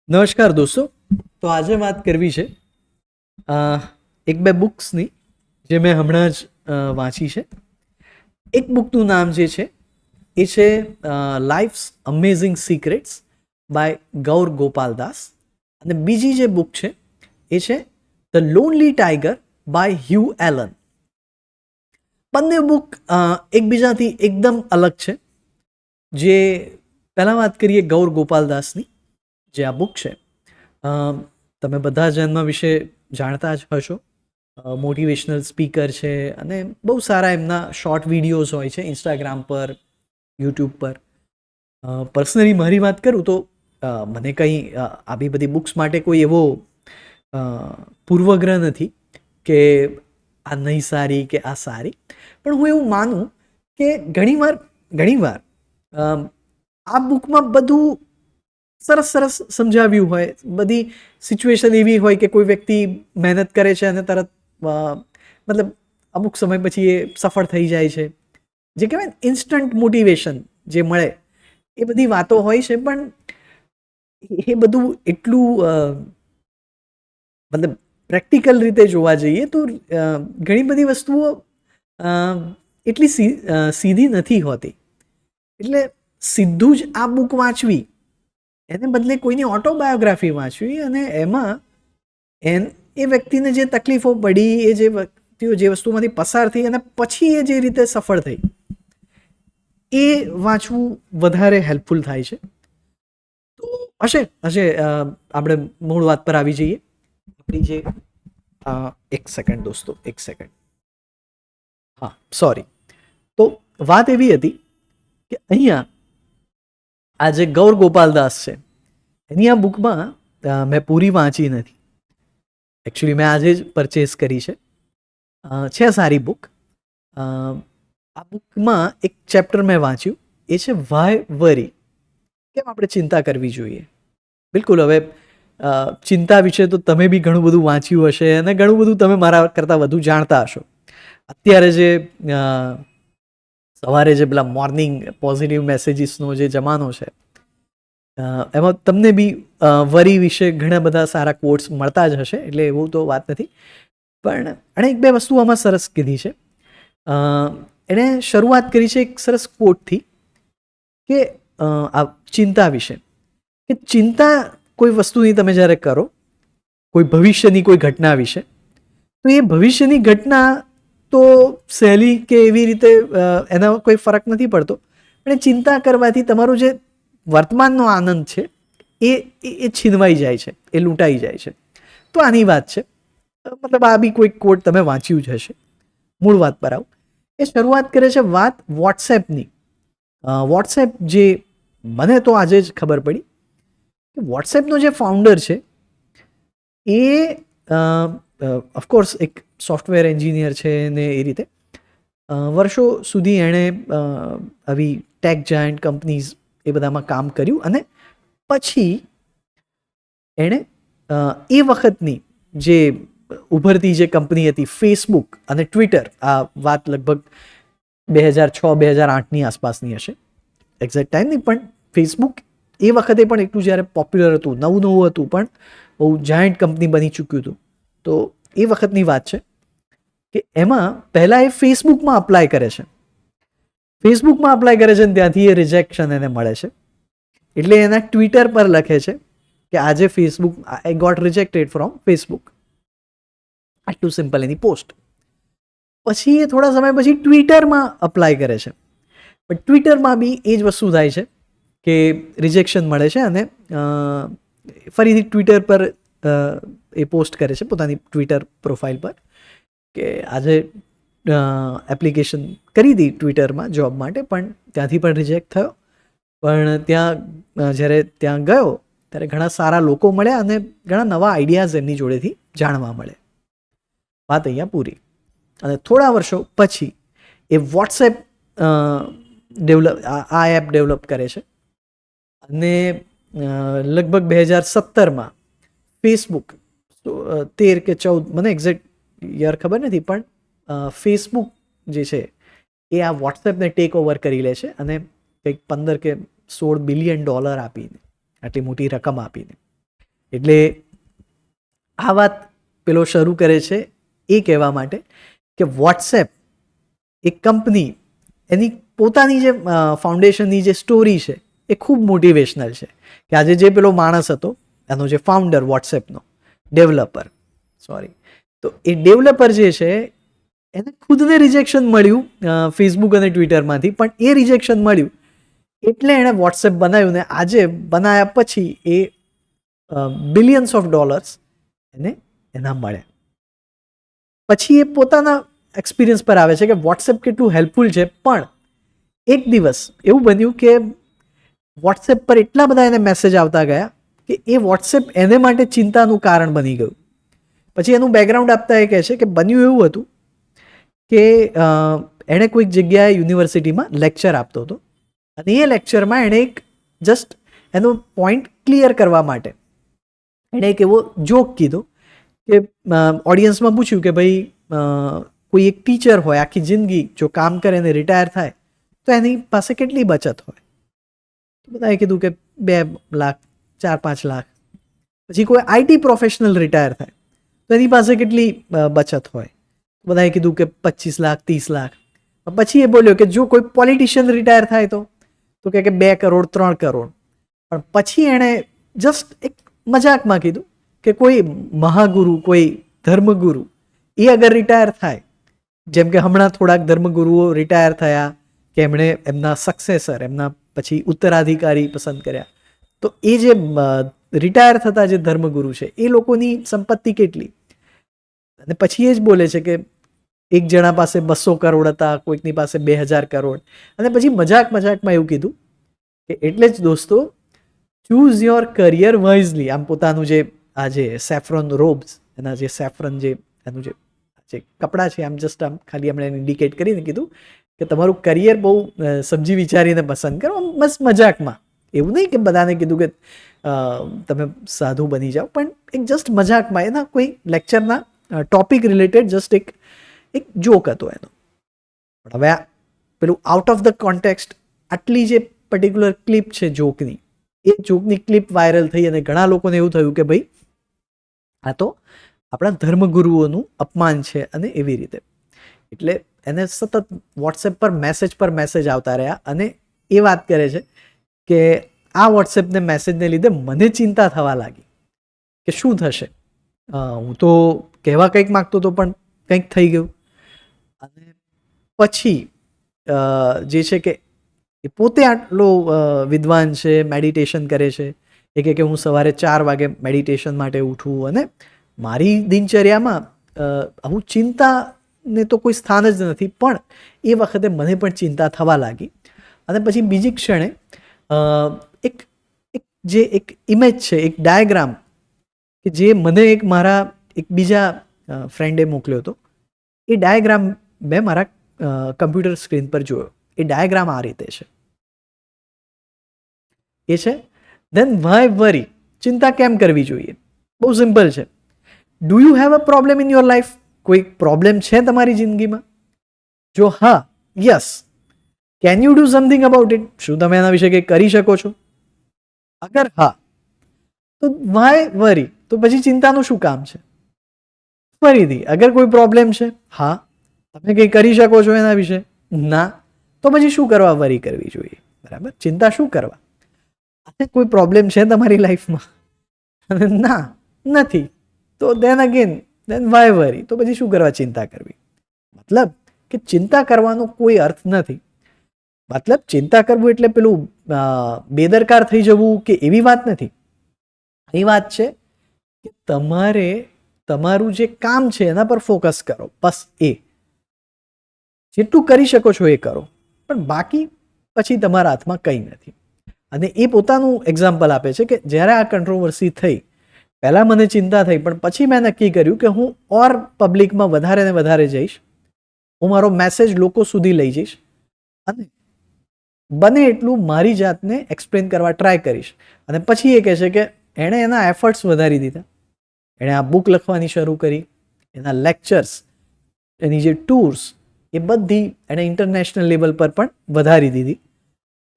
નમસ્કાર દોસ્તો. તો આજે વાત કરવી છે એક બે બુક્સની જે મેં હમણાં જ વાંચી છે. એક બુકનું નામ જે છે એ છે life's amazing secrets by Gaur Gopal Das, અને બીજી જે બુક છે એ છે the lonely tiger by Hugh Allan. બંને બુક એકબીજાથી એકદમ અલગ છે. જે પહેલાં વાત કરીએ ગૌર ગોપાલ દાસની જે આ બુક છે, તમે બધા જ એમના વિશે જાણતા જ હશો. મોટિવેશનલ સ્પીકર છે અને બહુ સારા એમના શોર્ટ વિડીયોઝ હોય છે ઇન્સ્ટાગ્રામ પર, યુટ્યુબ પર. પર્સનલી મારી વાત કરું તો મને કંઈ આવી બધી બુક્સ માટે કોઈ એવો પૂર્વગ્રહ નથી કે આ નહીં સારી કે આ સારી. પણ હું એવું માનું કે ઘણીવાર આ બુકમાં બધું સરસ સરસ સમજાવ્યું હોય. બધી સિચ્યુએશન એવી હોય કે કોઈ વ્યક્તિ મહેનત કરે છે અને તરત મતલબ અમુક સમય પછી એ સફળ થઈ જાય છે. જે કહેવાય ઇન્સ્ટન્ટ મોટિવેશન જે મળે એ બધી વાતો હોય છે. પણ એ બધું એટલું મતલબ પ્રેક્ટિકલ રીતે જોવા જઈએ તો ઘણી બધી વસ્તુઓ એટલી સીધી નથી હોતી. એટલે સીધું જ આ બુક વાંચવી એને બદલે કોઈની ઓટોબાયોગ્રાફી વાંચવી અને એમાં એ વ્યક્તિને જે તકલીફો પડી, એ જે વ્યક્તિઓ જે વસ્તુમાંથી પસાર થઈ અને પછી એ જે રીતે સફળ થઈ, એ વાંચવું વધારે હેલ્પફુલ થાય છે. તો હશે આપણે મૂળ વાત પર આવી જઈએ. આપણી જે એક સેકન્ડ દોસ્તો, એક સેકન્ડ. હા, સોરી. તો વાત એવી હતી કે અહીંયા આ જે ગૌર ગોપાલ દાસ છે એની આ બુકમાં મેં પૂરી વાંચી નથી. એકચ્યુઅલી મેં આજે જ પરચેસ કરી છે. છે સારી બુક. આ બુકમાં એક ચેપ્ટર મેં વાંચ્યું, એ છે વાય વરી, કેમ આપણે ચિંતા કરવી જોઈએ. બિલકુલ. હવે ચિંતા વિશે તો તમે બી ઘણું બધું વાંચ્યું હશે અને ઘણું બધું તમે મારા કરતાં વધુ જાણતા હશો. અત્યારે જે સવારે જે પેલા મોર્નિંગ પોઝિટિવ મેસેજીસનો જે જમાનો છે, એમાં તમને બી વરી વિશે ઘણા બધા સારા કોટ્સ મળતા જ હશે, એટલે એવું તો વાત નથી. પણ એણે એક બે વસ્તુ આમાં સરસ કીધી છે. એણે શરૂઆત કરી છે એક સરસ કોટથી કે આ ચિંતા વિશે, કે ચિંતા કોઈ વસ્તુની તમે જ્યારે કરો, કોઈ ભવિષ્યની કોઈ ઘટના વિશે, તો એ ભવિષ્યની ઘટના તો સહેલી કે એવી રીતે એના કોઈ ફરક નથી પડતો. પણ ચિંતા કરવાથી તમારું જે વર્તમાનનો આનંદ છે એ છીનવાઈ જાય છે, એ લૂંટાઈ જાય છે. તો આની વાત છે. મતલબ આ બી કોઈ કોટ તમે વાંચ્યું જ હશે. મૂળ વાત પર આવું. એ શરૂઆત કરે છે વાત વોટ્સએપની. વોટ્સએપ જે મને તો આજે જ ખબર પડી કે વોટ્સએપનો જે ફાઉન્ડર છે એ ઓફકોર્સ એક સોફ્ટવેર એન્જિનિયર છે ને એ રીતે વર્ષો સુધી એણે આવી ટેક જાયન્ટ કંપનીઝ એ બધામાં કામ કર્યું અને પછી એણે એ વખતની જે ઉભરતી જે કંપની હતી ફેસબુક અને ટ્વિટર, આ વાત લગભગ 2006-2008ની આસપાસની હશે, એક્ઝેક્ટ ટાઈમ નહીં, પણ ફેસબુક એ વખતે પણ એટલું જ્યારે પોપ્યુલર હતું, નવું નવું હતું, પણ બહુ જાયન્ટ કંપની બની ચૂક્યું હતું. તો એ વખતની વાત છે કે એમાં પહેલાં એ ફેસબુકમાં અપ્લાય કરે છે. ફેસબુકમાં અપ્લાય કરે છે અને ત્યાંથી એ રિજેક્શન એને મળે છે. એટલે એના ટ્વિટર પર લખે છે કે આજે Facebook I got rejected from Facebook. આટલું સિમ્પલ એની પોસ્ટ. પછી એ થોડા સમય પછી ટ્વિટરમાં અપ્લાય કરે છે. પણ ટ્વિટરમાં બી એ જ વસ્તુ થાય છે કે રિજેક્શન મળે છે અને ફરીથી ટ્વિટર પર એ પોસ્ટ કરે છે પોતાની ટ્વિટર પ્રોફાઇલ પર કે આજે એપ્લિકેશન કરી હતી ટ્વિટરમાં જોબ માટે, પણ ત્યાંથી પણ રિજેક્ટ થયો. પણ ત્યાં જ્યારે ત્યાં ગયો ત્યારે ઘણા સારા લોકો મળ્યા અને ઘણા નવા આઈડિયાઝ એમની જોડેથી જાણવા મળે. વાત અહીંયા પૂરી. અને થોડા વર્ષો પછી એ વોટ્સએપ આ એપ ડેવલપ કરે છે અને લગભગ 2017માં ફેસબુક 13 કે 14, મને એક્ઝેક્ટ યર ખબર નથી, પણ ફેસબુક જે છે એ આ વોટ્સએપને ટેક ઓવર કરી લે છે અને કંઈક $15 કે $16 બિલિયન આપીને, આટલી મોટી રકમ આપીને. એટલે આ વાત પેલો શરૂ કરે છે એ કહેવા માટે કે વોટ્સએપ એક કંપની એની પોતાની જે ફાઉન્ડેશનની જે સ્ટોરી છે એ ખૂબ મોટિવેશનલ છે કે આજે જે પેલો માણસ હતો એનો જે ફાઉન્ડર વોટ્સએપનો તો એ ડેવલપર જે છે એને ખુદને રિજેક્શન મળ્યું ફેસબુક અને ટ્વિટરમાંથી, પણ એ રિજેક્શન મળ્યું એટલે એણે વોટ્સએપ બનાવ્યું ને આજે બનાવ્યા પછી એ બિલિયન્સ ઓફ ડોલર્સ એને એના મળે. પછી એ પોતાના એક્સપિરિયન્સ પર આવે છે કે વોટ્સએપ કેટલું હેલ્પફુલ છે. પણ એક દિવસ એવું બન્યું કે વોટ્સએપ પર એટલા બધા એને મેસેજ આવતા ગયા કે એ વોટ્સએપ એને માટે ચિંતાનું કારણ બની ગયું. પછી એનું બેકગ્રાઉન્ડ આપતા એ કહે છે કે બન્યું એવું હતું કે એણે કોઈક જગ્યાએ યુનિવર્સિટીમાં લેક્ચર આપતો હતો અને એ લેક્ચરમાં એણે એક જસ્ટ એનો પોઈન્ટ ક્લિયર કરવા માટે એણે એક એવો જોક કીધો કે ઓડિયન્સમાં પૂછ્યું કે ભાઈ કોઈ એક ટીચર હોય આખી જિંદગી જો કામ કરે અને રિટાયર થાય તો એની પાસે કેટલી બચત હોય? તો બધાએ કીધું કે 2 લાખ 4-5 લાખ. પછી કોઈ આઈટી પ્રોફેશનલ રિટાયર થાય તો એની પાસે કેટલી બચત હોય? બધાએ કીધું કે 25 લાખ 30 લાખ. પછી એ બોલ્યો કે જો કોઈ પોલિટિશિયન રિટાયર થાય તો કે 2 કરોડ 3 કરોડ. પણ પછી એણે જસ્ટ એક મજાકમાં કીધું કે કોઈ મહાગુરુ કોઈ ધર્મગુરુ એ અગર રિટાયર થાય, જેમ કે હમણાં થોડાક ધર્મગુરુઓ રિટાયર થયા કે એમણે એમના સક્સેસર એમના પછી ઉત્તરાધિકારી પસંદ કર્યા, તો એ જે રિટાયર થતા જે ધર્મગુરુ છે એ લોકોની સંપત્તિ કેટલી? અને પછી એ જ બોલે છે કે એક જણા પાસે 200 કરોડ હતા, કોઈકની પાસે 2000 કરોડ. અને પછી મજાકમાં એવું કીધું કે એટલે જ દોસ્તો ચૂઝ યોર કરિયર વાઇઝલી. આમ પોતાનું જે આ જે સેફ્રોન રોબ્સ એના જે સેફ્રન જે એનું જે કપડાં છે આમ જસ્ટ આમ ખાલી એમણે ઇન્ડિકેટ કરીને કીધું કે તમારું કરિયર બહુ સમજી વિચારીને પસંદ કરો, બસ મજાકમાં. એવું નહીં કે બધાને કીધું કે તમે સાધુ બની જાઓ, પણ એક જસ્ટ મજાકમાં એના કોઈ લેક્ચરના ટોપિક રિલેટેડ જસ્ટ એક જોક હતો એનો. પણ હવે પેલું આઉટ ઓફ ધ કોન્ટેક્સ્ટ આટલી જે પર્ટિક્યુલર ક્લિપ છે જોકની, એ જોકની ક્લિપ વાયરલ થઈ અને ઘણા લોકોને એવું થયું કે ભાઈ આ તો આપણા ધર્મગુરુઓનું અપમાન છે અને એવી રીતે. એટલે એને સતત વોટ્સએપ પર મેસેજ આવતા રહ્યા અને એ વાત કરે છે કે આ વોટ્સએપને મેસેજને લીધે મને ચિંતા થવા લાગી કે શું થશે. હું તો કહેવા કંઈક માગતો હતો પણ કંઈક થઈ ગયું. અને પછી જે છે કે એ પોતે આટલો વિદ્વાન છે, મેડિટેશન કરે છે. એ કહે કે હું સવારે 4 વાગે મેડિટેશન માટે ઉઠું અને મારી દિનચર્યામાં હું ચિંતાને તો કોઈ સ્થાન જ નથી, પણ એ વખતે મને પણ ચિંતા થવા લાગી. અને પછી બીજી ક્ષણે એક ઇમેજ છે, એક ડાયાગ્રામ કે જે મને મારા એક બીજા ફ્રેન્ડે મોકલ્યો હતો. એ ડાયાગ્રામ મેં મારા કમ્પ્યુટર સ્ક્રીન પર જોયો. એ ડાયાગ્રામ આ રીતે છે. એ છે ધેન વાય વરી. ચિંતા કેમ કરવી જોઈએ? બહુ સિમ્પલ છે. Do you have a problem in your life? કોઈ પ્રોબ્લેમ છે તમારી જિંદગીમાં? જો હા, yes, can you do something about it? શું તમે એના વિશે કંઈ કરી શકો છો? અગર હા, તો વાય વરી? તો પછી ચિંતાનું શું કામ છે? ફરીથી, અગર કોઈ પ્રોબ્લેમ છે, હા, તમે કંઈ કરી શકો છો એના વિશે? ના, તો પછી શું કરવા વરી કરવી જોઈએ? બરાબર, ચિંતા શું કરવા? કોઈ પ્રોબ્લેમ છે તમારી લાઈફમાં? ના, નથી, તો દેન વાય વરી? તો પછી શું કરવા ચિંતા કરવી? મતલબ કે ચિંતા કરવાનો કોઈ અર્થ નથી. મતલબ ચિંતા કરવું એટલે પેલું બેદરકાર થઈ જવું કે એવી વાત નથી. એ વાત છે કે તમારે તમારું જે કામ છે એના પર ફોકસ કરો, બસ. એ જેટલું કરી શકો છો એ કરો, પણ બાકી પછી તમારા હાથમાં કંઈ નથી. અને એ પોતાનું એક્ઝામ્પલ આપે છે કે જ્યારે આ કંટ્રોવર્સી થઈ, પહેલાં મને ચિંતા થઈ, પણ પછી મેં નક્કી કર્યું કે હું પબ્લિકમાં વધારે ને વધારે જઈશ, હું મારો મેસેજ લોકો સુધી લઈ જઈશ અને બને એટલું મારી જાતને એક્સપ્લેન કરવા ટ્રાય કરીશ. અને પછી એ કહે છે કે એણે એના એફર્ટ્સ વધારી દીધા. એણે આ બુક લખવાની શરૂ કરી, એના લેક્ચર્સ, એની જે ટૂર્સ, એ બધી એણે ઇન્ટરનેશનલ લેવલ પર પણ વધારી દીધી.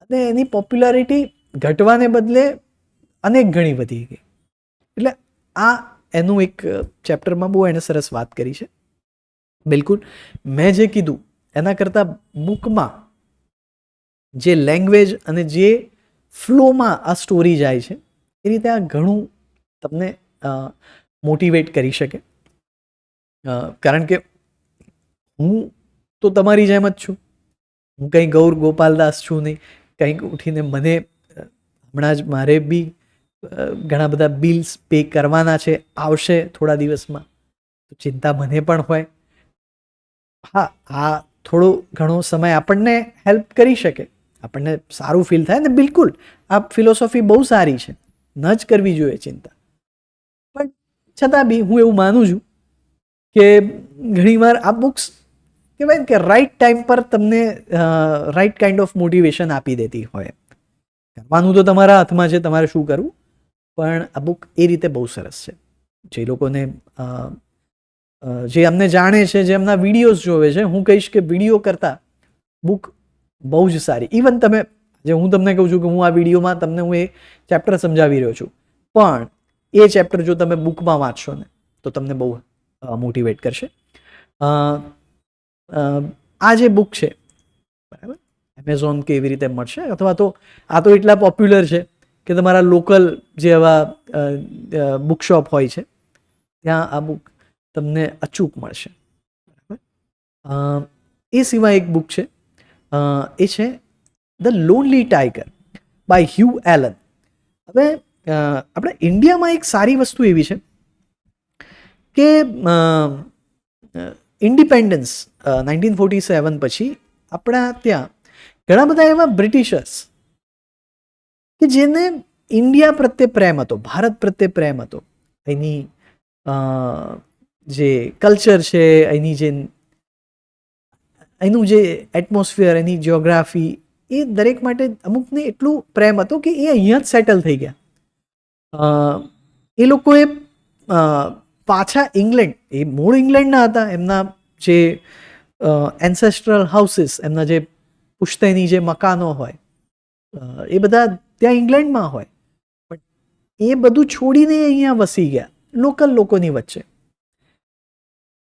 અને એની પોપ્યુલારિટી ઘટવાને બદલે અનેક ગણી વધી ગઈ. એટલે આ એનું એક ચેપ્ટરમાં બહુ એણે સરસ વાત કરી છે. બિલકુલ મેં જે કીધું એના કરતાં બુકમાં જે લેંગ્વેજ અને જે ફ્લોમાં આ સ્ટોરી જાય છે એ રીતે આ ઘણું તમને મોટિવેટ કરી શકે. કારણ કે હું તો તમારી જેમ જ છું. હું કંઈ ગૌર ગોપાલદાસ છું નહીં. કંઈક ઉઠીને મને હમણાં જ મારે બી ઘણા બધા બિલ્સ પે કરવાના છે, આવશે થોડા દિવસમાં, તો ચિંતા મને પણ હોય. હા, આ થોડો ઘણો સમય આપણને હેલ્પ કરી શકે, આપણને સારું ફીલ થાય ને. બિલકુલ આ ફિલોસોફી બહુ સારી છે, ન જ કરવી જોઈએ ચિંતા. પણ છતાં બી હું એવું માનું છું કે ઘણીવાર આ બુક્સ કહેવાય ને કે રાઈટ ટાઈમ પર તમને રાઈટ કાઇન્ડ ઓફ મોટિવેશન આપી દેતી હોય. કરવાનું તો તમારા હાથમાં છે, તમારે શું કરવું. પણ આ બુક એ રીતે બહુ સરસ છે. જે લોકોને જે અમને જાણે છે, જે એમના વિડીયોઝ જોવે છે, હું કહીશ કે વિડીયો કરતાં બુક બહુ જ સારી. ઇવન તમે જે હું તમને કહું છું કે હું આ વિડીયોમાં તમને હું એ ચેપ્ટર સમજાવી રહ્યો છું, પણ એ ચેપ્ટર જો તમે બુકમાં વાંચશો ને તો તમને બહુ મોટિવેટ કરશે. આ જે બુક છે બરાબર, એમેઝોન કે એવી રીતે મળશે, અથવા તો આ તો એટલા પોપ્યુલર છે કે તમારા લોકલ જે એવા બુકશોપ હોય છે ત્યાં આ બુક તમને અચૂક મળશે. બરાબર. એ સિવાય એક બુક છે, એ છે the lonely tiger by Hugh Allan. હવે આપણે ઇન્ડિયામાં એક સારી વસ્તુ એવી છે કે ઇન્ડિપેન્ડન્સ 1947 પછી આપણા ત્યાં ઘણા બધા એવા બ્રિટિશર્સ કે જેને ઇન્ડિયા પ્રત્યે પ્રેમ હતો, ભારત પ્રત્યે પ્રેમ હતો. એની જે કલ્ચર છે, એનું જે એટમોસ્ફિયર, એની જ્યોગ્રાફી, એ દરેક માટે અમુકને એટલું પ્રેમ હતો કે એ અહીંયા જ સેટલ થઈ ગયા. એ લોકોએ પાછા ઇંગ્લેન્ડ, એ મૂળ ઇંગ્લેન્ડના હતા, એમના જે એન્સેસ્ટ્રલ હાઉસીસ, એમના જે પુશ્તૈની જે મકાનો હોય એ બધા ત્યાં ઇંગ્લેન્ડમાં હોય, પણ એ બધું છોડીને અહીંયા વસી ગયા લોકલ લોકોની વચ્ચે.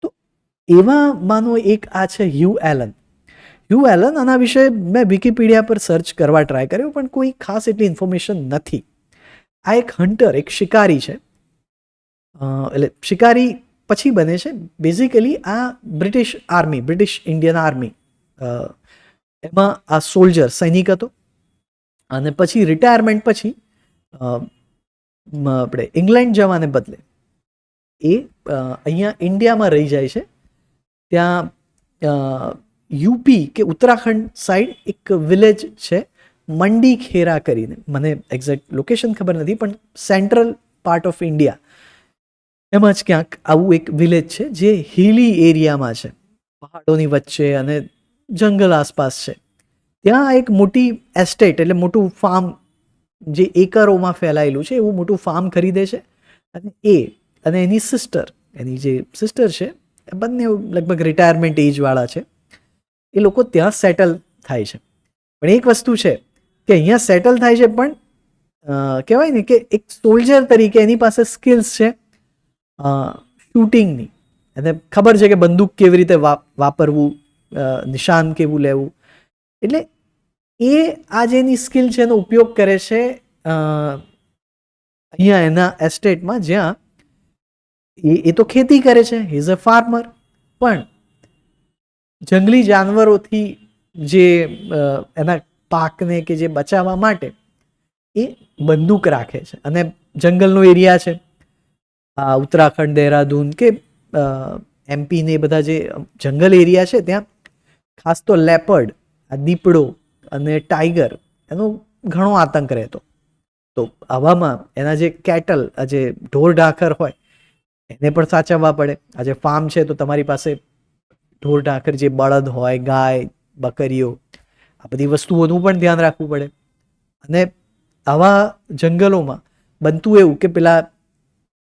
તો એવા માનો એક આ છે હ્યુ એલન. હ્યુ એલન, આના વિશે મેં વિકીપીડિયા પર સર્ચ કરવા ટ્રાય કર્યો પણ કોઈ ખાસ એટલી ઇન્ફોર્મેશન નથી. આ એક હન્ટર, એક શિકારી છે. એટલે શિકારી પછી બને છે. બેઝિકલી આ British army, British Indian army, એમાં આ સોલ્જર, સૈનિક હતો. અને પછી રિટાયરમેન્ટ પછી આપણે ઇંગ્લેન્ડ જવાને બદલે એ અહીંયા ઇન્ડિયામાં રહી જાય છે. ત્યાં યુપી કે ઉત્તરાખંડ સાઈડ એક વિલેજ છે મંડી ખેરા કરીને, મને એક્ઝેક્ટ લોકેશન ખબર નથી, પણ સેન્ટ્રલ પાર્ટ ઓફ ઇન્ડિયા એમાં જ ક્યાંક આવું એક વિલેજ છે જે હિલી એરિયામાં છે, પહાડોની વચ્ચે અને જંગલ આસપાસ છે. ત્યાં એક મોટી એસ્ટેટ, એટલે મોટું ફાર્મ જે એકરોમાં ફેલાયેલું છે, એવું મોટું ફાર્મ ખરીદે છે. અને એની સિસ્ટર છે, એ બંને લગભગ રિટાયરમેન્ટ એજવાળા છે. એ લોકો ત્યાં સેટલ થાય છે. પણ એક વસ્તુ છે કે અહીંયા સેટલ થાય છે, પણ કહેવાય ને કે એક સોલ્જર તરીકે એની પાસે સ્કિલ્સ છે શૂટિંગની, અને ખબર છે કે બંદૂક કેવી રીતે વાપરવું, નિશાન કેવું લેવું. એટલે એ આ જેની સ્કિલ છે એનો ઉપયોગ કરે છે અહીંયા એના એસ્ટેટમાં, જ્યાં એ તો ખેતી કરે છે, હી ઇઝ અ ફાર્મર, પણ જંગલી જાનવરોથી જે એના પાકને કે જે બચાવવા માટે એ બંદૂક રાખે છે. અને જંગલનો એરિયા છે આ ઉત્તરાખંડ, દહેરાદૂન કે એમપી ને બધા જે જંગલ એરિયા છે, ત્યાં ખાસ તો લેપર્ડ, આ દીપડો અને ટાઈગર, એનો ઘણો આતંક રહેતો. તો આવામાં એના જે કેટલ, આ જે ઢોર ઢાંખર હોય, એને પણ સાચવવા પડે. આ જે ફાર્મ છે તો તમારી પાસે ઢોર ઢાંખર, જે બળદ હોય, ગાય, બકરીઓ, આ બધી વસ્તુઓનું પણ ધ્યાન રાખવું પડે. અને આવા જંગલોમાં બનતું એવું કે પેલા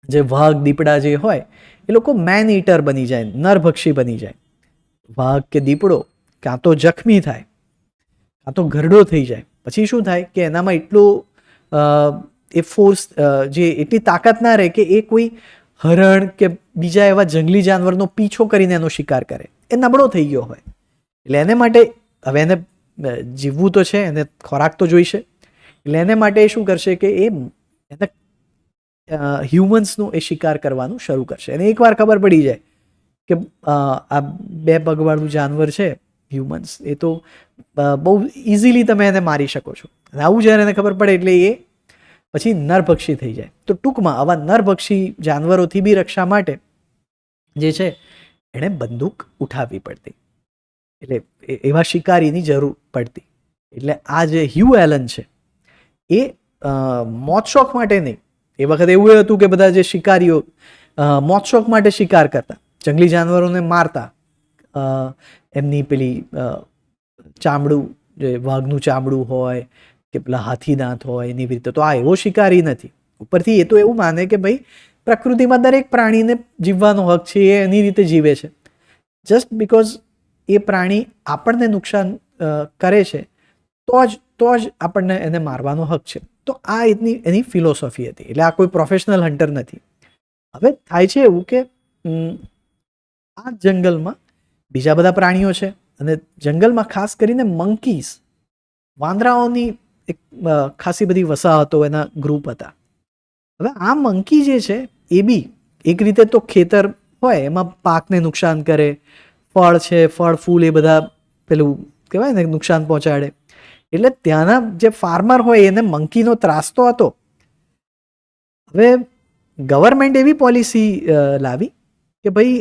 જે વાઘ, દીપડા જે હોય, એ લોકો મેન ઈટર બની જાય, નરભક્ષી બની જાય. વાઘ કે દીપડો કાં તો જખમી થાય, કાં તો ઘરડો થઈ જાય. પછી શું થાય કે એનામાં એ ફોર્સ જે એટલી તાકાત ના રહે કે એ કોઈ હરણ કે બીજા એવા જંગલી જાનવરનો પીછો કરીને એનો શિકાર કરે. એ નબળો થઈ ગયો હોય એટલે એને માટે હવે એને જીવવું તો છે, એને ખોરાક તો જોઈશે. એટલે એને માટે એ શું કરશે કે એને હ્યુમન્સનો એ શિકાર કરવાનું શરૂ કરશે. અને એકવાર ખબર પડી જાય કે આ 2 પગવાળું જાનવર છે હ્યુમન્સ, એ તો બહુ ઇઝીલી તમે એને મારી શકો છો. અને આવું જ્યારે એને ખબર પડે એટલે એ પછી નરભક્ષી થઈ જાય. તો ટૂંકમાં આવા નરભક્ષી જાનવરોથી બી રક્ષા માટે જે છે એણે બંદૂક ઉઠાવવી પડતી, એટલે એવા શિકારીની જરૂર પડતી. એટલે આ જે હ્યુ એલન છે એ મોતશોખ માટે નહીં, એ વખતે એવું હતું કે બધા જે શિકારીઓ મોતશોખ માટે શિકાર કરતા, જંગલી જાનવરોને મારતા, એમની પેલી ચામડું, જે વાઘનું ચામડું હોય કે પેલા હાથી દાંત હોય એની રીતે, તો આ એવો શિકારી નથી. ઉપરથી એ તો એવું માને કે ભાઈ પ્રકૃતિમાં દરેક પ્રાણીને જીવવાનો હક છે, એ એની રીતે જીવે છે. જસ્ટ બિકોઝ એ પ્રાણી આપણને નુકસાન કરે છે તો જ આપણને એને મારવાનો હક છે. તો આ એની ફિલોસોફી હતી. એટલે આ કોઈ પ્રોફેશનલ હન્ટર નથી. હવે થાય છે એવું કે આ જંગલમાં બીજા બધા પ્રાણીઓ છે, અને જંગલમાં ખાસ કરીને મંકીઝ, વાંદરાઓની એક ખાસી બધી વસાહતો, એના ગ્રુપ હતા. હવે આ મંકી જે છે એ બી એક રીતે તો ખેતર હોય એમાં પાકને નુકસાન કરે, ફળ છે, ફળ ફૂલ એ બધા પેલું કહેવાય ને નુકસાન પહોંચાડે. એટલે ત્યાંના જે ફાર્મર હોય એને મંકીનો ત્રાસ તો હતો. હવે ગવર્મેન્ટ એવી પોલિસી લાવી કે ભાઈ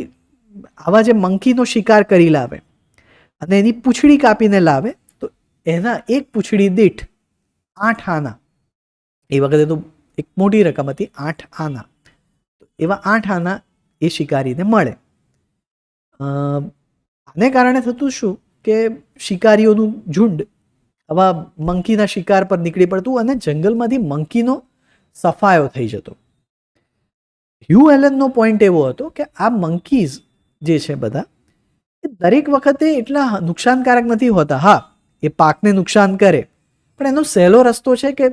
આવા જે મંકીનો શિકાર કરી લાવે અને એની પૂંછડી કાપીને લાવે તો એના એક પૂંછડી દીઠ 8 આના, એ વખતે તો એક મોટી રકમ હતી, 8 આના, એવા 8 આના એ શિકારીને મળે. આને કારણે થતું શું કે શિકારીઓનું ઝુંડ આવા મંકીના શિકાર પર નીકળી પડતું અને જંગલમાંથી મંકીનો સફાયો થઈ જતો. હ્યુ એલનનો પોઈન્ટ એવો હતો કે આ મંકીઝ જે છે બધા એ દરેક વખતે એટલા નુકસાનકારક નથી હોતા. હા, એ પાકને નુકસાન કરે, પણ એનો સહેલો રસ્તો છે કે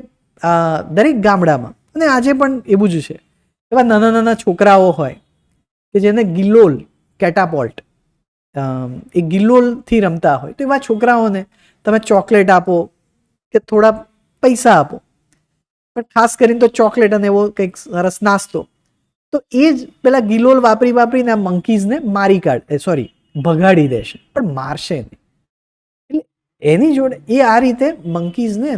દરેક ગામડામાં, અને આજે પણ એવું જ છે, એવા નાના નાના છોકરાઓ હોય કે જેને ગિલ્લોલ, કેટાપોલ્ટ, એ ગિલ્લોલથી રમતા હોય, તો એવા છોકરાઓને તમે ચોકલેટ આપો કે થોડા પૈસા આપો, પણ ખાસ કરીને તો ચોકલેટ અને એવો કંઈક સરસ નાસ્તો, તો એ જ પેલા ગિલોલ વાપરીને આ મંકીઝને ભગાડી દેશે, પણ મારશે નહીં. એટલે એની જોડે એ આ રીતે મંકીઝને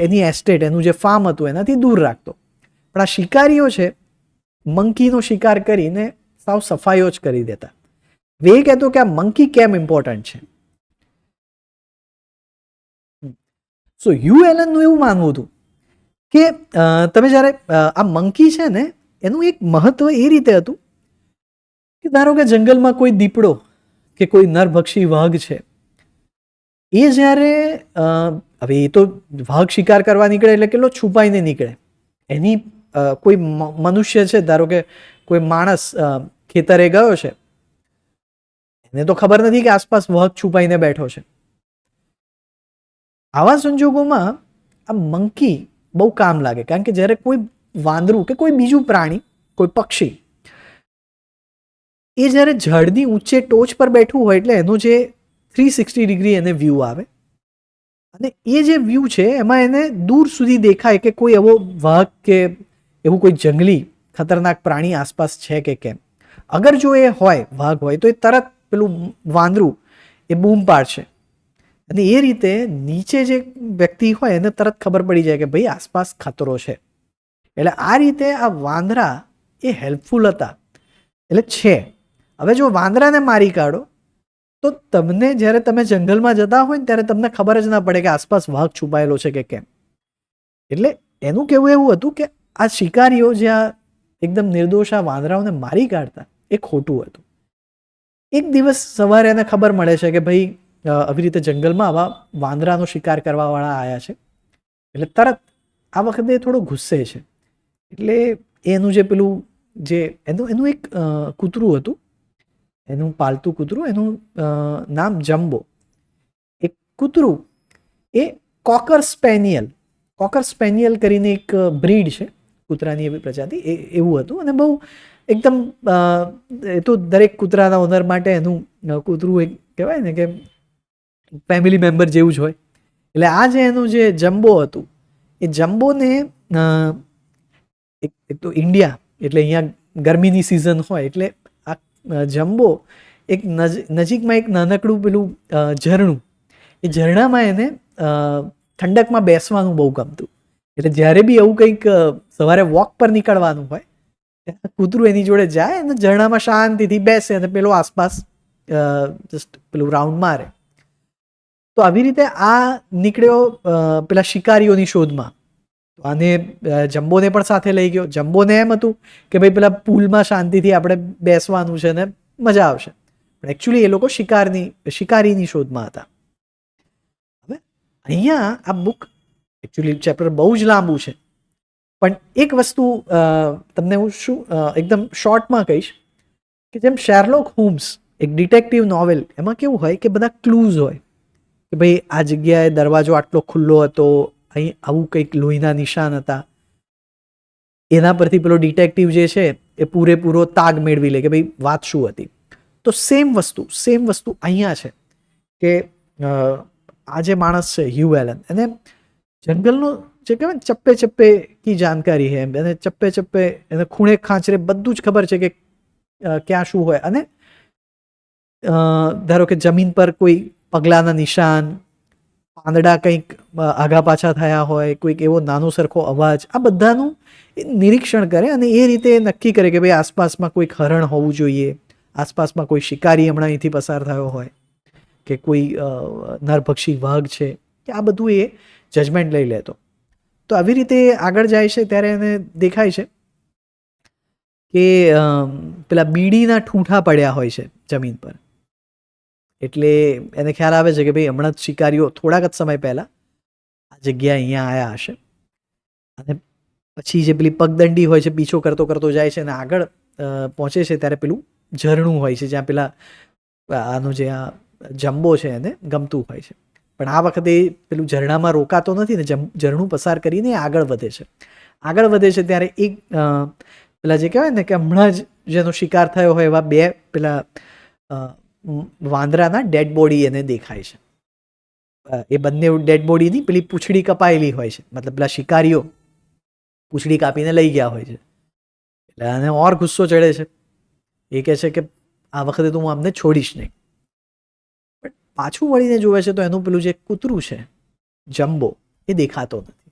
એની એસ્ટેટ, એનું જે ફાર્મ હતું એનાથી દૂર રાખતો. પણ આ શિકારીઓ છે મંકીનો શિકાર કરીને સાવ સફાઈઓ જ કરી દેતા. એ કહેતો કે આ મંકી કેમ ઇમ્પોર્ટન્ટ છે. સો હ્યુ એલનનું એવું માનવું હતું કે તમે જ્યારે આ મંકી છે ને એનું એક મહત્વ એ રીતે હતું કે ધારો કે જંગલમાં કોઈ દીપડો કે કોઈ નરભક્ષી વાઘ છે, એ જ્યારે હવે એ તો વાઘ શિકાર કરવા નીકળે એટલે કેટલો છુપાઈને નીકળે. એની કોઈ મનુષ્ય છે, ધારો કે કોઈ માણસ ખેતરે ગયો છે, એને તો ખબર નથી કે આસપાસ વાઘ છુપાઈને બેઠો છે. આવા સંજોગોમાં આ મંકી બહુ કામ લાગે, કારણ કે જ્યારે કોઈ વાંદરું કે કોઈ બીજું પ્રાણી, કોઈ પક્ષી, એ જ્યારે ઝાડની ઊંચે ટોચ પર બેઠું હોય એટલે એનો જે 360 ડિગ્રી એને વ્યૂ આવે, અને એ જે વ્યૂ છે એમાં એને દૂર સુધી દેખાય કે કોઈ એવો વાઘ કે એવું કોઈ જંગલી ખતરનાક પ્રાણી આસપાસ છે કે કેમ. અગર જો એ હોય, વાઘ હોય, તો એ તરત પેલું વાંદરું એ બૂમ પાડશે, અને એ રીતે નીચે જે વ્યક્તિ હોય એને તરત ખબર પડી જાય કે ભાઈ આસપાસ ખતરો છે. એટલે આ રીતે આ વાંદરા એ હેલ્પફુલ હતા. એટલે છે, હવે જો વાંદરાને મારી કાઢો તો તમને જ્યારે તમે જંગલમાં જતા હોય ને ત્યારે તમને ખબર જ ના પડે કે આસપાસ વાઘ છુપાયેલો છે કે કેમ. એટલે એનું કહેવું એવું હતું કે આ શિકારીઓ જ્યાં એકદમ નિર્દોષ આ વાંદરાઓને મારી કાઢતા એ ખોટું હતું. એક દિવસ સવારે એને ખબર મળે છે કે ભાઈ આવી રીતે જંગલમાં આવા વાંદરાનો શિકાર કરવાવાળા આવ્યા છે. એટલે તરત આ વખતે થોડો ગુસ્સે છે. એટલે એનું જે પેલું જે એનું એક કૂતરું હતું, એનું પાલતું કૂતરું, એનું નામ જમ્બો. એક કૂતરું એ કોકર સ્પેનિયલ, કોકર સ્પેનિયલ કરીને એક બ્રીડ છે કૂતરાની એવી પ્રજાતિ, એવું હતું. અને બહુ એકદમ એ તો દરેક કૂતરાના ઓનર માટે એનું કૂતરું એક કહેવાય ને કે ફેમિલી મેમ્બર જેવું જ હોય. એટલે આ જે એનું જે જમ્બો હતું, એ જમ્બોને એક તો ઇન્ડિયા એટલે અહીંયા ગરમીની સિઝન હોય, એટલે આ જમ્બો એક નજીકમાં એક નાનકડું પેલું ઝરણું, એ ઝરણામાં એને ઠંડકમાં બેસવાનું બહુ ગમતું. એટલે જ્યારે બી એવું કંઈક સવારે વોક પર નીકળવાનું હોય, કૂતરું એની જોડે જાય અને ઝરણામાં શાંતિથી બેસે અને પેલો આસપાસ જસ્ટ પેલું રાઉન્ડ મારે. તો આવી રીતે આ નીકળ્યો પેલા શિકારીઓની શોધમાં. અને જમ્બોને પણ સાથે લઈ ગયો. જમ્બોને એમ હતું કે ભાઈ પેલા પુલમાં શાંતિથી આપણે બેસવાનું છે ને મજા આવશે, પણ એકચ્યુઅલી એ લોકો શિકારીની શોધમાં હતા. હવે અહીંયા આ બુક એકચ્યુઅલી ચેપ્ટર બહુ જ લાંબુ છે, પણ એક વસ્તુ તમને હું એકદમ શોર્ટમાં કહીશ કે જેમ શેરલોક હોમ્સ એક ડિટેક્ટિવ નોવેલ, એમાં કેવું હોય કે બધા ક્લૂઝ હોય કે ભાઈ આ જગ્યાએ દરવાજો આટલો ખુલ્લો હતો, અહીં આવું કંઈક લોહીના નિશાન હતા. એના પરથી પેલો ડિટેક્ટિવ જે છે એ પૂરેપૂરો તાગ મેળવી લે કે ભાઈ વાત શું હતી. તો સેમ વસ્તુ અહીંયા છે કે આ જે માણસ છે હ્યુ એલન, એને જંગલનો જે કહેવાય ને ચપ્પે ચપ્પે કી જાણકારી છે, એને ચપ્પે ચપ્પે એને ખૂણે ખાંચરે બધું જ ખબર છે કે ક્યાં શું હોય. અને ધારો કે જમીન પર કોઈ પગલાંના નિશાન, પાંદડા કંઈક આગા પાછા થયા હોય, કોઈક એવો નાનો સરખો અવાજ, આ બધાનું નિરીક્ષણ કરે અને એ રીતે નક્કી કરે કે ભાઈ આસપાસમાં કોઈક હરણ હોવું જોઈએ, આસપાસમાં કોઈ શિકારી હમણાં અહીંથી પસાર થયો હોય, કે કોઈ નરભક્ષી વાઘ છે, કે આ બધું એ જજમેન્ટ લઈ લેતો. તો આવી રીતે આગળ જાય છે ત્યારે એને દેખાય છે કે પેલા બીડીના ઠૂંઠા પડ્યા હોય છે જમીન પર. એટલે એને ખ્યાલ આવે છે કે ભાઈ હમણાં જ શિકારીઓ થોડાક જ સમય પહેલાં આ જગ્યા અહીંયા આવ્યા હશે. અને પછી જે પેલી પગદંડી હોય છે પીછો કરતો કરતો જાય છે અને આગળ પહોંચે છે ત્યારે પેલું ઝરણું હોય છે જ્યાં પેલા આનો જે આ જમ્બો છે એને ગમતું હોય છે. પણ આ વખતે પેલું ઝરણામાં રોકાતો નથી ને, ઝરણું પસાર કરીને આગળ વધે છે. આગળ વધે છે ત્યારે એક પેલા જે કહેવાય ને કે હમણાં જ જેનો શિકાર થયો હોય એવા બે પેલા વાંદરાના ડેડ બોડી એને દેખાય છે. એ બંને ડેડ બોડીની પેલી પૂંછડી કપાયેલી હોય છે, મતલબ પેલા શિકારીઓ પૂંછડી કાપીને લઈ ગયા હોય છે. એટલે આને ઓર ગુસ્સો ચડે છે. એ કહે છે કે આ વખતે તો હું આમને છોડીશ નહીં. પણ પાછું વળીને જોવે છે તો એનું પેલું જે કૂતરું છે જમ્બો એ દેખાતો નથી.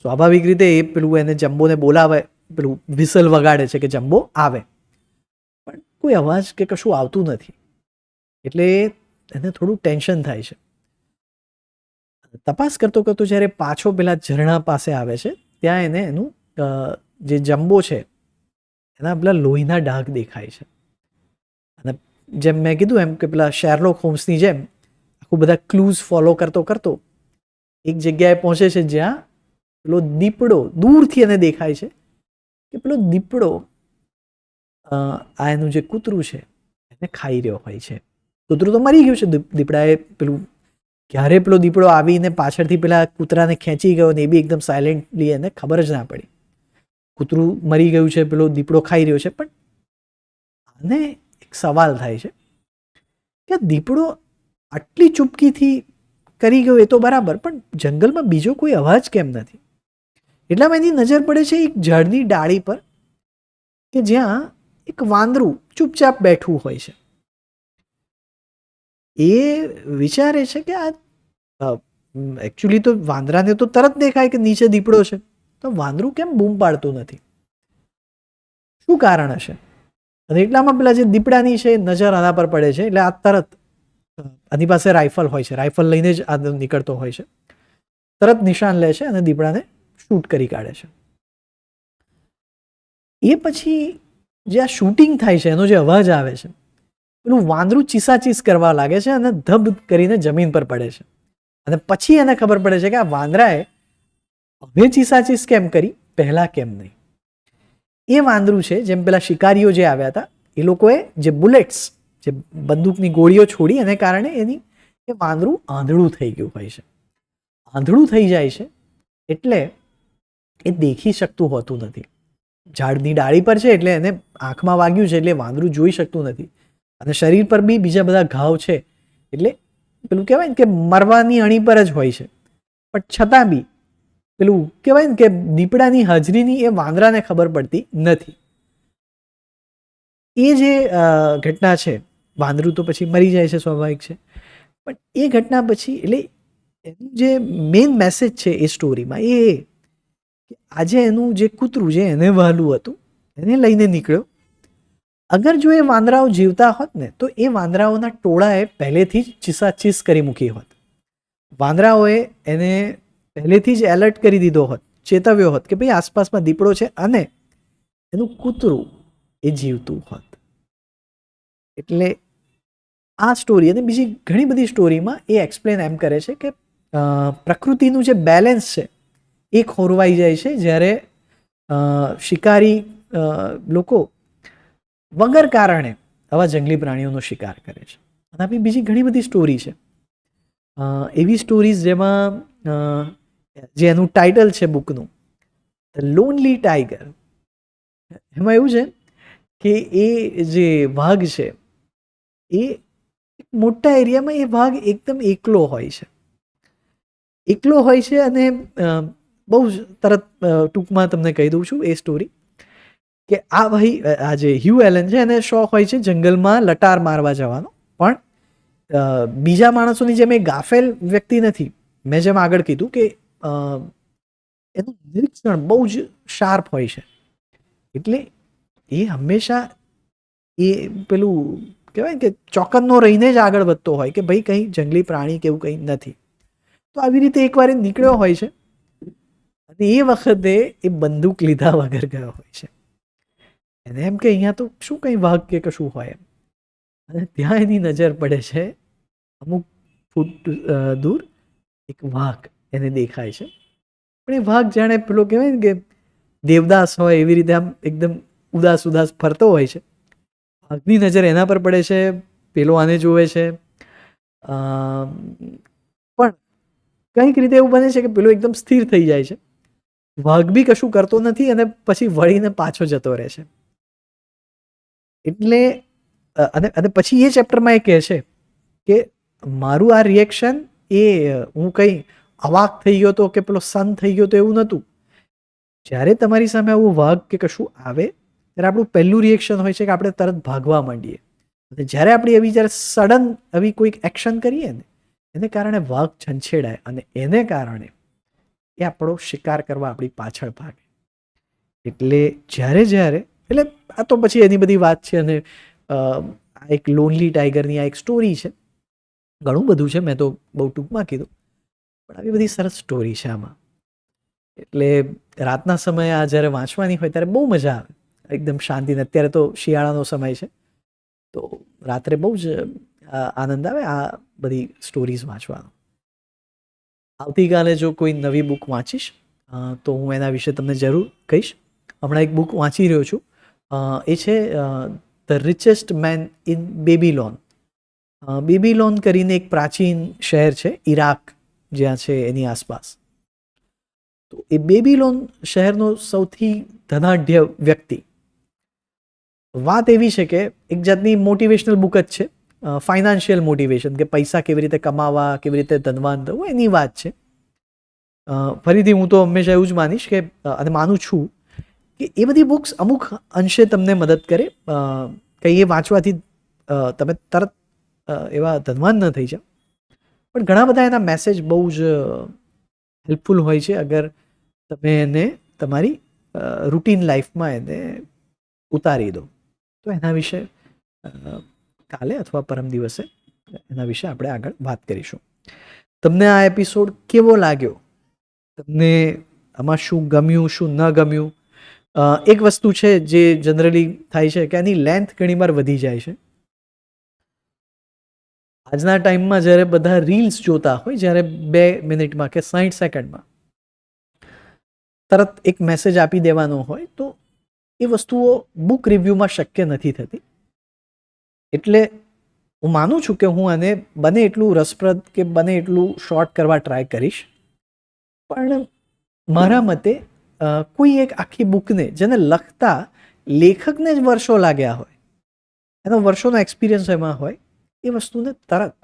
સ્વાભાવિક રીતે એ પેલું એને જમ્બોને બોલાવે, પેલું વિસલ વગાડે છે કે જમ્બો આવે, પણ કોઈ અવાજ કે કશું આવતું નથી. એટલે એને થોડું ટેન્શન થાય છે. તપાસ કરતો કરતો જ્યારે પાછો પેલા ઝરણા પાસે આવે છે ત્યાં એને એનું જે જમ્બો છે એના પેલા લોહીના ડાઘ દેખાય છે. અને જેમ મેં કીધું એમ કે પેલા શેરલોક હોમ્સની જેમ આખું બધા ક્લૂઝ ફોલો કરતો કરતો એક જગ્યાએ પહોંચે છે જ્યાં પેલો દીપડો દૂરથી એને દેખાય છે કે પેલો દીપડો આ એનું જે કૂતરું છે એને ખાઈ રહ્યો હોય છે. કૂતરું તો મરી ગયું છે. દીપડાએ પેલું ક્યારે પેલો દીપડો આવીને પાછળથી પેલા કૂતરાને ખેંચી ગયો ને એ બી એકદમ સાયલેન્ટલી એને ખબર જ ના પડી. કૂતરું મરી ગયું છે, પેલો દીપડો ખાઈ રહ્યો છે. પણ આને એક સવાલ થાય છે કે દીપડો આટલી ચૂપકીથી કરી ગયો એ તો બરાબર, પણ જંગલમાં બીજો કોઈ અવાજ કેમ નથી? એટલામાં એની નજર પડે છે એક ઝાડની ડાળી પર કે જ્યાં એક વાંદરું ચૂપચાપ બેઠું હોય છે. એ વિચારે છે કે આ એકચ્યુઅલી તો વાંદરાને તો તરત દેખાય કે નીચે દીપડો છે, તો વાંદરું કેમ બૂમ પાડતું નથી? શું કારણ હશે? અને એટલામાં પેલા જે દીપડાની છે નજર આના પર પડે છે. એટલે આ તરત આની પાસે રાઇફલ હોય છે, રાઇફલ લઈને જ આ નીકળતો હોય છે. તરત નિશાન લે છે અને દીપડાને શૂટ કરી કાઢે છે. એ પછી જે આ શૂટિંગ થાય છે એનો જે અવાજ આવે છે, પેલું વાંદરું ચીસાચીસ કરવા લાગે છે અને ધબ કરીને જમીન પર પડે છે. અને પછી એને ખબર પડે છે કે આ વાંદરાએ હવે ચીસાચીસ કેમ કરી, પહેલા કેમ નહીં? એ વાંદરું છે જેમ પેલા શિકારીઓ જે આવ્યા હતા એ લોકોએ જે બુલેટ્સ, જે બંદૂકની ગોળીઓ છોડી એને કારણે એ વાંદરું આંધળું થઈ ગયું હોય છે. આંધળું થઈ જાય છે એટલે એ દેખી શકતું હોતું નથી. ઝાડની ડાળી પર છે એટલે એને આંખમાં વાગ્યું છે એટલે વાંદરું જોઈ શકતું નથી, અને શરીર પર બી બીજા બધા ઘાવ છે એટલે પેલું કહેવાય ને કે મરવાની અણી પર જ હોય છે, પણ છતાં બી પેલું કહેવાય ને કે દીપડાની હાજરીની એ વાંદરાને ખબર પડતી નથી. એ જે ઘટના છે, વાંદરું તો પછી મરી જાય છે, સ્વાભાવિક છે, પણ એ ઘટના પછી એટલે એનું જે મેઇન મેસેજ છે એ સ્ટોરીમાં એ કે આજે એનું જે કૂતરું છે એને વહાલું હતું એને લઈને નીકળ્યો. અગર જો એ વાંદરાઓ જીવતા હોત ને તો એ વાંદરાઓના ટોળાએ પહેલેથી જ ચીસાચીસ કરી મૂકી હોત. વાંદરાઓએ એને પહેલેથી જ એલર્ટ કરી દીધો હોત, ચેતવ્યો હોત કે ભાઈ આસપાસમાં દીપડો છે, અને એનું કૂતરું એ જીવતું હોત. એટલે આ સ્ટોરી અને બીજી ઘણી બધી સ્ટોરીમાં એ એક્સપ્લેન એમ કરે છે કે પ્રકૃતિનું જે બેલેન્સ છે એ ખોરવાઈ જાય છે જ્યારે શિકારી લોકો વગર કારણે આવા જંગલી પ્રાણીઓનો શિકાર કરે છે. અને આપણી બીજી ઘણી બધી સ્ટોરી છે, એવી સ્ટોરીઝ જેમાં જે એનું ટાઇટલ છે બુકનું, ધ લોનલી ટાઈગર. એમાં એવું છે કે એ જે વાઘ છે એ મોટા એરિયામાં એ વાઘ એકદમ એકલો હોય છે, અને બહુ તરત ટૂંકમાં તમને કહી દઉં છું એ સ્ટોરી કે આ ભાઈ આ જે હ્યુ એલન છે એને શોખ હોય છે જંગલમાં લટાર મારવા જવાનો, પણ બીજા માણસોની જેમ એ ગાફેલ વ્યક્તિ નથી. મેં જેમ આગળ કીધું કે એનું નિરીક્ષણ બહુ જ શાર્પ હોય છે, એટલે એ હંમેશા એ પેલું કહેવાય કે ચોકન્નો રહીને જ આગળ વધતો હોય કે ભાઈ કંઈ જંગલી પ્રાણી કે એવું કંઈ નથી. તો આવી રીતે એકવાર એ નીકળ્યો હોય છે અને એ વખતે એ બંદૂક લીધા વગર ગયો હોય છે. એને એમ કે અહીંયા તો શું કંઈ વાઘ કે કશું હોય એમ, અને ત્યાં એની નજર પડે છે અમુક ફૂટ દૂર એક વાઘ એને દેખાય છે, પણ એ વાઘ જાણે પેલો કહેવાય ને કે દેવદાસ હોય એવી રીતે આમ એકદમ ઉદાસ ઉદાસ ફરતો હોય છે. વાઘની નજર એના પર પડે છે, પેલો આને જોવે છે, પણ કંઈક રીતે એવું બને છે કે પેલો એકદમ સ્થિર થઈ જાય છે, વાઘ બી કશું કરતો નથી અને પછી વળીને પાછો જતો રહે છે. એટલે અને પછી એ ચેપ્ટરમાં એ કહે છે કે મારું આ રિએક્શન એ હું કંઈ અવાક થઈ ગયો તો કે પેલો સન થઈ ગયો તો એવું નહોતું. જ્યારે તમારી સામે આવું વાઘ કે કશું આવે ત્યારે આપણું પહેલું રિએક્શન હોય છે કે આપણે તરત ભાગવા માંડીએ, અને જ્યારે આપણે એવી જ્યારે સડન આવી કોઈક એક્શન કરીએ ને એને કારણે વાઘ છંછેડાય અને એને કારણે એ આપણો શિકાર કરવા આપણી પાછળ ભાગે. એટલે જ્યારે એટલે આ તો પછી એની બધી વાત છે, અને આ એક લોનલી ટાઈગરની આ એક સ્ટોરી છે. ઘણું બધું છે, મેં તો બહુ ટૂંકમાં કીધું, પણ આવી બધી સરસ સ્ટોરી છે આમાં. એટલે રાતના સમયે આ જ્યારે વાંચવાની હોય ત્યારે બહુ મજા આવે, એકદમ શાંતિને. અત્યારે તો શિયાળાનો સમય છે તો રાત્રે બહુ જ આનંદ આવે આ બધી સ્ટોરીઝ વાંચવાનો. આવતીકાલે જો કોઈ નવી બુક વાંચીશ તો હું એના વિશે તમને જરૂર કહીશ. હમણાં એક બુક વાંચી રહ્યો છું, એ છે ધ રિચેસ્ટ મેન ઇન બેબીલોન. બેબીલોન કરીને એક પ્રાચીન શહેર છે ઈરાક જ્યાં છે એની આસપાસ. તો એ બેબીલોન શહેરનો સૌથી ધનાઢ્ય વ્યક્તિ. વાત એવી છે કે એક જાતની મોટિવેશનલ બુક જ છે, ફાઇનાન્શિયલ મોટિવેશન, કે પૈસા કેવી રીતે કમાવા, કેવી રીતે ધનવાન થવું, એની વાત છે. ફરીથી હું તો હંમેશા એવું જ માનીશ કે અને માનું છું કે એ બધી બુક્સ અમુક અંશે તમને મદદ કરે. કંઈ એ વાંચવાથી તમે તરત એવા ધનવાન ન થઈ જાઓ, પણ ઘણા બધા એના મેસેજ બહુ જ હેલ્પફુલ હોય છે અગર તમે એને તમારી રૂટીન લાઈફમાં એને ઉતારી દો. તો એના વિશે કાલે અથવા પરમ દિવસે એના વિશે આપણે આગળ વાત કરીશું. તમને આ એપિસોડ કેવો લાગ્યો? તમને આમાં શું ગમ્યું, શું ન ગમ્યું? એક વસ્તુ છે જે જનરલી થાય છે કે એની લેન્થ ઘણીવાર વધી જાય છે. આજના ટાઈમમાં જ્યારે બધા રીલ્સ જોતા હોય, જ્યારે 2 મિનિટમાં કે 60 સેકન્ડમાં તરત એક મેસેજ આપી દેવાનો હોય, તો એ વસ્તુઓ બુક રિવ્યૂમાં શક્ય નથી થતી. એટલે હું માનું છું કે હું આને બને એટલું રસપ્રદ કે બને એટલું શોર્ટ કરવા ટ્રાય કરીશ, પણ મારા મતે કોઈ એક આખી બુકને જેને લખતા લેખકને જ વર્ષો લાગ્યા હોય, એનો વર્ષોનો એક્સપિરિયન્સ એમાં હોય, એ વસ્તુને તરત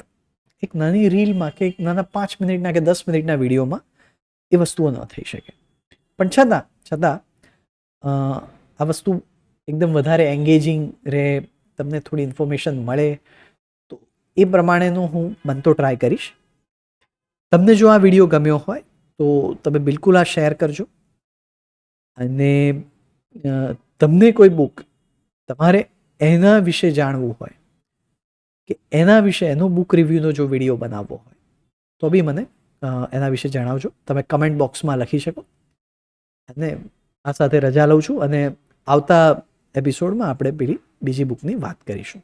એક નાની રીલમાં કે એક નાના 5 મિનિટના કે 10 મિનિટના વિડીયોમાં એ વસ્તુઓ ન થઈ શકે. પણ છતાં આ વસ્તુ એકદમ વધારે એન્ગેજિંગ રહે, તમને થોડી ઇન્ફોર્મેશન મળે, તો એ પ્રમાણેનું હું બનતો ટ્રાય કરીશ. તમને જો આ વિડીયો ગમ્યો હોય તો તમે બિલકુલ આ શેર કરજો. અને તમને કોઈ બુક તમારે એના વિશે જાણવું હોય કે એના વિશે એનો બુક રિવ્યૂનો જો વિડીયો બનાવવો હોય તો બી મને એના વિશે જણાવજો. તમે કમેન્ટ બોક્સમાં લખી શકો. અને આ સાથે રજા લઉં છું અને આવતા એપિસોડમાં આપણે બીજી બુકની વાત કરીશું.